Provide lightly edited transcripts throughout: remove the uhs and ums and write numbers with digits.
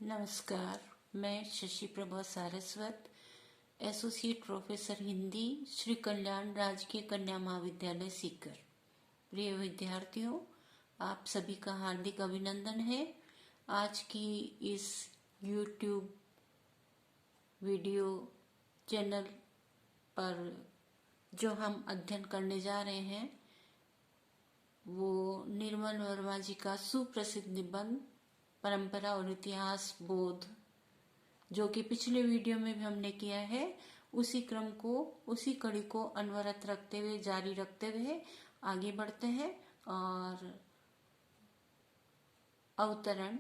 नमस्कार। मैं Shashi Prabha Saraswat, associate professor Hindi, Shri Kalyan राजकीय कन्या महाविद्यालय सीकर। प्रिय विद्यार्थियों, आप सभी का हार्दिक अभिनंदन है। आज की इस YouTube वीडियो चैनल पर जो हम अध्ययन करने जा रहे हैं वो निर्मल वर्मा जी का सुप्रसिद्ध निबंध परंपरा और इतिहास बोध, जो कि पिछले वीडियो में भी हमने किया है, उसी क्रम को, उसी कड़ी को अनवरत रखते हुए, जारी रखते हुए आगे बढ़ते हैं। और अवतरण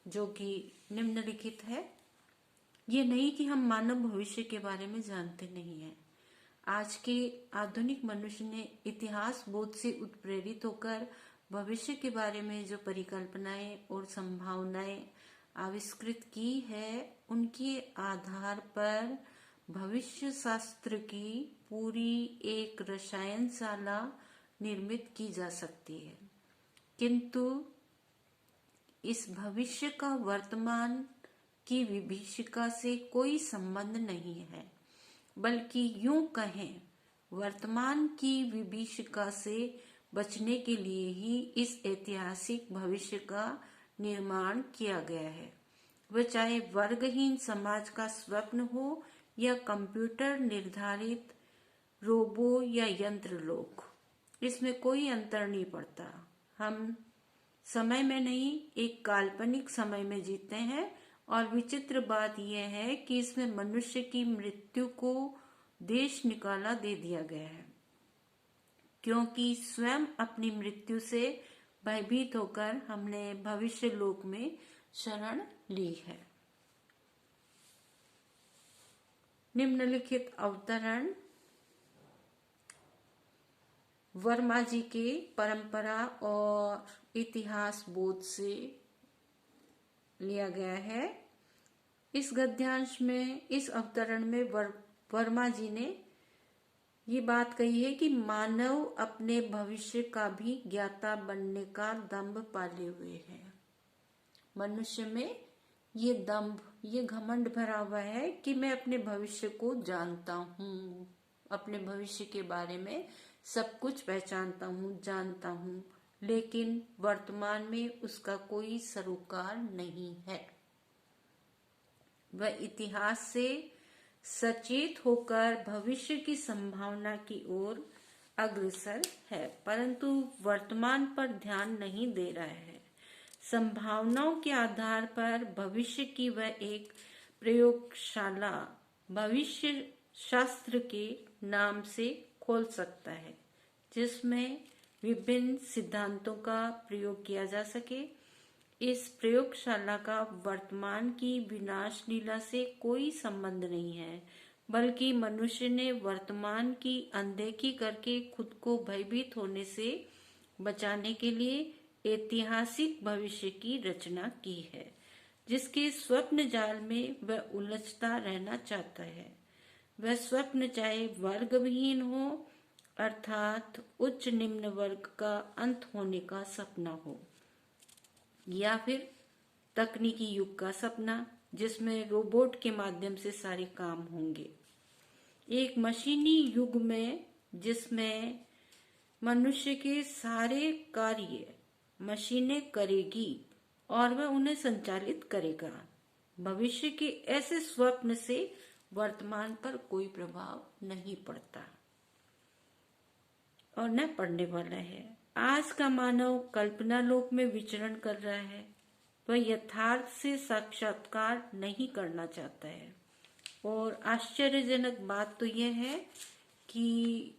जो कि निम्नलिखित है। ये नहीं कि हम मानव भविष्य के बारे में जानते नहीं हैं। आज के आधुनिक मनुष्य ने इतिहास बोध से उत्प्रेरित होकर भविष्य के बारे में जो परिकल्पनाएं और संभावनाएं आविष्कृत की है, उनके आधार पर भविष्य शास्त्र की पूरी एक रसायनशाला निर्मित की जा सकती है। किंतु इस भविष्य का वर्तमान की विभीषिका से कोई संबंध नहीं है, बल्कि यूं कहें, वर्तमान की विभीषिका से बचने के लिए ही इस ऐतिहासिक भविष्य का निर्माण किया गया है। वह चाहे वर्गहीन समाज का स्वप्न हो या कंप्यूटर निर्धारित रोबो या यंत्र लोक, इसमें कोई अंतर नहीं पड़ता। हम समय में नहीं, एक काल्पनिक समय में जीते हैं। और विचित्र बात यह है कि इसमें मनुष्य की मृत्यु को देश निकाला दे दिया गया है, क्योंकि स्वयं अपनी मृत्यु से भयभीत होकर हमने भविष्य लोक में शरण ली है। निम्नलिखित अवतरण वर्मा जी के परंपरा और इतिहास बोध से लिया गया है। इस गद्यांश में, इस अवतरण में वर्मा जी ने ये बात कही है कि मानव अपने भविष्य का भी ज्ञाता बनने का दंभ पाले हुए है। मनुष्य में ये दंभ, ये घमंड भरा हुआ है कि मैं अपने भविष्य को जानता हूँ, अपने भविष्य के बारे में सब कुछ पहचानता हूँ, जानता हूँ, लेकिन वर्तमान में उसका कोई सरोकार नहीं है। वह इतिहास से सचेत होकर भविष्य की संभावना की ओर अग्रसर है, परंतु वर्तमान पर ध्यान नहीं दे रहा है। संभावनाओं के आधार पर भविष्य की वह एक प्रयोगशाला भविष्य शास्त्र के नाम से खोल सकता है, जिसमें विभिन्न सिद्धांतों का प्रयोग किया जा सके। इस प्रयोगशाला का वर्तमान की विनाश लीला से कोई संबंध नहीं है, बल्कि मनुष्य ने वर्तमान की अनदेखी करके खुद को भयभीत होने से बचाने के लिए ऐतिहासिक भविष्य की रचना की है, जिसके स्वप्न जाल में वह उलझता रहना चाहता है। वह स्वप्न चाहे वर्गविहीन हो, अर्थात उच्च निम्न वर्ग का अंत होने का सपना हो, या फिर तकनीकी युग का सपना जिसमें रोबोट के माध्यम से सारे काम होंगे। एक मशीनी युग में जिसमें मनुष्य के सारे कार्य मशीनें करेगी और वह उन्हें संचालित करेगा। भविष्य के ऐसे स्वप्न से वर्तमान पर कोई प्रभाव नहीं पड़ता और न पड़ने वाला है। आज का मानव कल्पना लोक में विचरण कर रहा है। वह यथार्थ से साक्षात्कार नहीं करना चाहता है। और आश्चर्यजनक बात तो यह है कि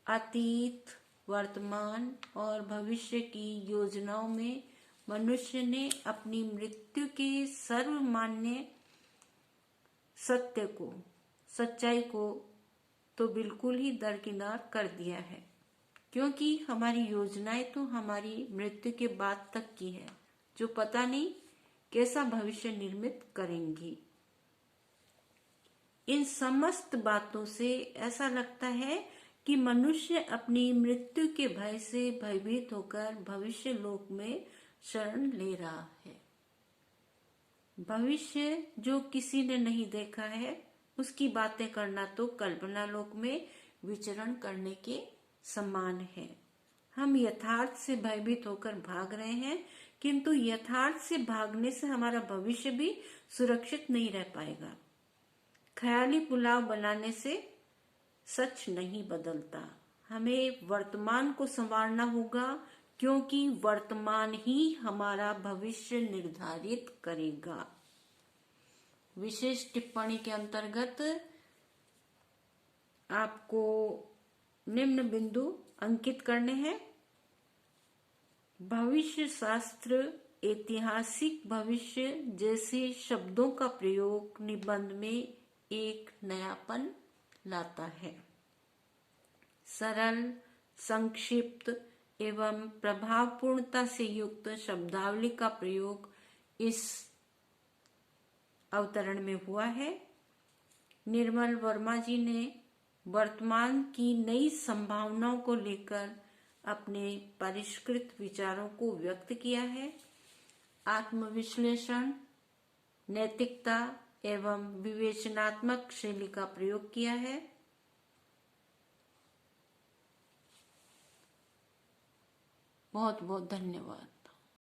अतीत, वर्तमान और भविष्य की योजनाओं में मनुष्य ने अपनी मृत्यु के सर्वमान्य सत्य को, सच्चाई को तो बिल्कुल ही दरकिनार कर दिया है, क्योंकि हमारी योजनाएं तो हमारी मृत्यु के बाद तक की है, जो पता नहीं कैसा भविष्य निर्मित करेंगी। इन समस्त बातों से ऐसा लगता है कि मनुष्य अपनी मृत्यु के भय से भयभीत होकर भविष्य लोक में शरण ले रहा है। भविष्य जो किसी ने नहीं देखा है उसकी बातें करना तो कल्पना लोक में विचरण करने के समान है। हम यथार्थ से भयभीत होकर भाग रहे हैं, किंतु यथार्थ से भागने से हमारा भविष्य भी सुरक्षित नहीं रह पाएगा। ख्याली पुलाव बनाने से सच नहीं बदलता। हमें वर्तमान को संवारना होगा, क्योंकि वर्तमान ही हमारा भविष्य निर्धारित करेगा। विशेष टिप्पणी के अंतर्गत आपको निम्न बिंदु अंकित करने हैं। भविष्य शास्त्र ऐतिहासिक भविष्य जैसे शब्दों का प्रयोग निबंध में एक नयापन लाता है। सरल, संक्षिप्त एवं प्रभावपूर्णता से युक्त शब्दावली का प्रयोग इस अवतरण में हुआ है। निर्मल वर्मा जी ने वर्तमान की नई संभावनाओं को लेकर अपने परिष्कृत विचारों को व्यक्त किया है। आत्मविश्लेषण, नैतिकता एवं विवेचनात्मक शैली का प्रयोग किया है। बहुत बहुत धन्यवाद।